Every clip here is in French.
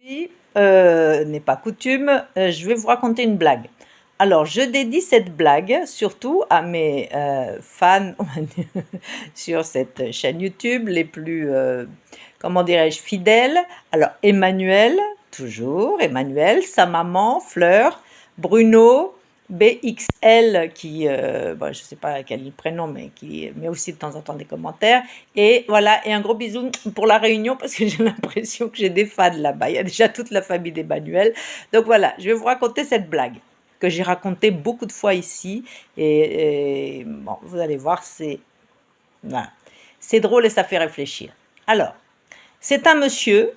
N'est pas coutume, je vais vous raconter une blague. Alors, je dédie cette blague surtout à mes fans sur cette chaîne YouTube, les plus, comment dirais-je, fidèles. Alors, Emmanuel, toujours, Emmanuel, sa maman, Fleur, Bruno, BXL, qui, je ne sais pas quel est le prénom, mais qui met aussi de temps en temps des commentaires. Et voilà, et un gros bisou pour la Réunion, parce que j'ai l'impression que j'ai des fans là-bas. Il y a déjà toute la famille d'Emmanuel. Donc voilà, je vais vous raconter cette blague que j'ai racontée beaucoup de fois ici. Et bon, vous allez voir, voilà, c'est drôle et ça fait réfléchir. Alors, c'est un monsieur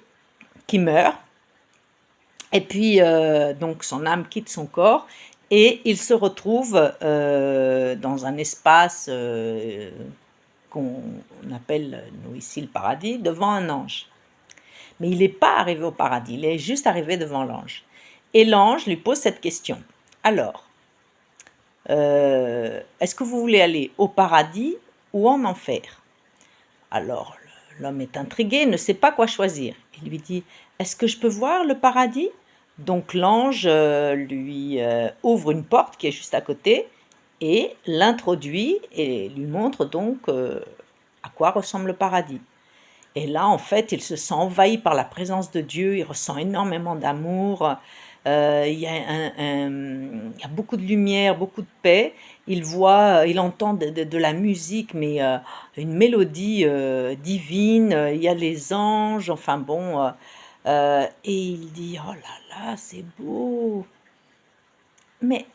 qui meurt. Et puis, donc, son âme quitte son corps et il se retrouve dans un espace qu'on appelle, nous ici, le paradis, devant un ange. Mais il n'est pas arrivé au paradis, il est juste arrivé devant l'ange. Et l'ange lui pose cette question. Alors, est-ce que vous voulez aller au paradis ou en enfer? Alors, l'homme est intrigué, ne sait pas quoi choisir. Il lui dit, est-ce que je peux voir le paradis? Donc l'ange lui ouvre une porte qui est juste à côté et l'introduit et lui montre donc à quoi ressemble le paradis. Et là, en fait, il se sent envahi par la présence de Dieu, il ressent énormément d'amour, il y a beaucoup de lumière, beaucoup de paix. Il entend de la musique, mais une mélodie divine, il y a les anges, enfin bon, et il dit, oh là là, c'est beau. Mais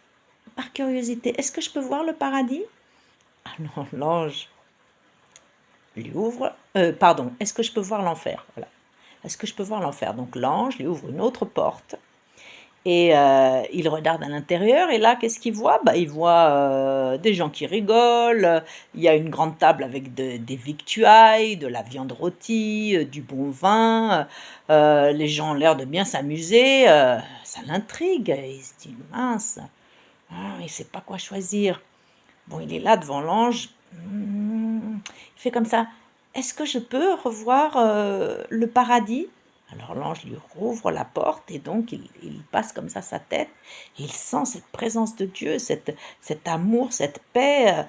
par curiosité, est-ce que je peux voir le paradis? Ah non, l'ange lui ouvre, pardon, est-ce que je peux voir l'enfer? Voilà. Est-ce que je peux voir l'enfer? Donc l'ange lui ouvre une autre porte et il regarde à l'intérieur et là, qu'est-ce qu'il voit? Il voit des gens qui rigolent, il y a une grande table avec des victuailles, de la viande rôtie, du bon vin, les gens ont l'air de bien s'amuser, ça l'intrigue, il se dit mince, il ne sait pas quoi choisir. Bon, il est là devant l'ange, il fait comme ça, est-ce que je peux revoir le paradis? Alors l'ange lui rouvre la porte et donc il passe comme ça sa tête et il sent cette présence de Dieu, cet amour, cette paix.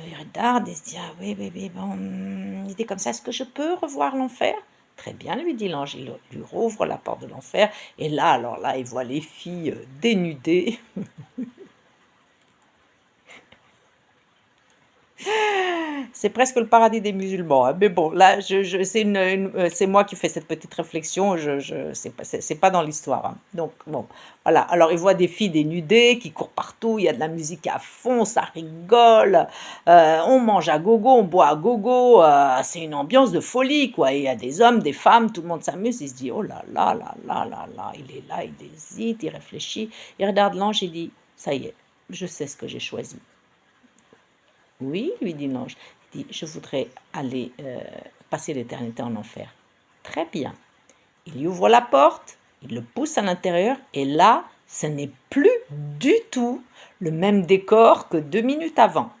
Il regarde et se dit, ah oui, bon, il dit comme ça, est-ce que je peux revoir l'enfer? Très bien, lui dit l'ange, il lui rouvre la porte de l'enfer et là, alors là, il voit les filles dénudées. C'est presque le paradis des musulmans, hein. Mais bon, là, c'est moi qui fais cette petite réflexion, c'est pas dans l'histoire, hein. Donc, bon, voilà. Alors, il voit des filles dénudées qui courent partout, il y a de la musique à fond, ça rigole, on mange à gogo, on boit à gogo, c'est une ambiance de folie, quoi. Et il y a des hommes, des femmes, tout le monde s'amuse, il se dit, oh là là là là là là, il est là, il hésite, il réfléchit, il regarde l'ange, il dit, ça y est, je sais ce que j'ai choisi. Oui, lui dit l'ange. Il dit, je voudrais aller passer l'éternité en enfer. Très bien. Il lui ouvre la porte, il le pousse à l'intérieur, et là, ce n'est plus du tout le même décor que 2 minutes avant.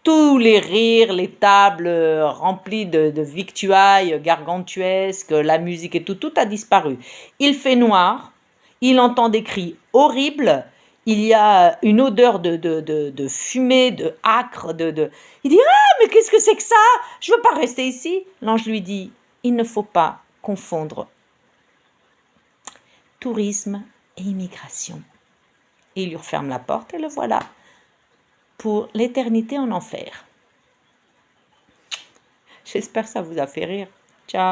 Tous les rires, les tables remplies de victuailles gargantuesques, la musique et tout a disparu. Il fait noir, il entend des cris horribles, il y a une odeur de fumée, de âcre, Il dit, ah, mais qu'est-ce que c'est que ça? Je ne veux pas rester ici. L'ange lui dit, il ne faut pas confondre tourisme et immigration. Et il lui referme la porte et le voilà pour l'éternité en enfer. J'espère que ça vous a fait rire. Ciao.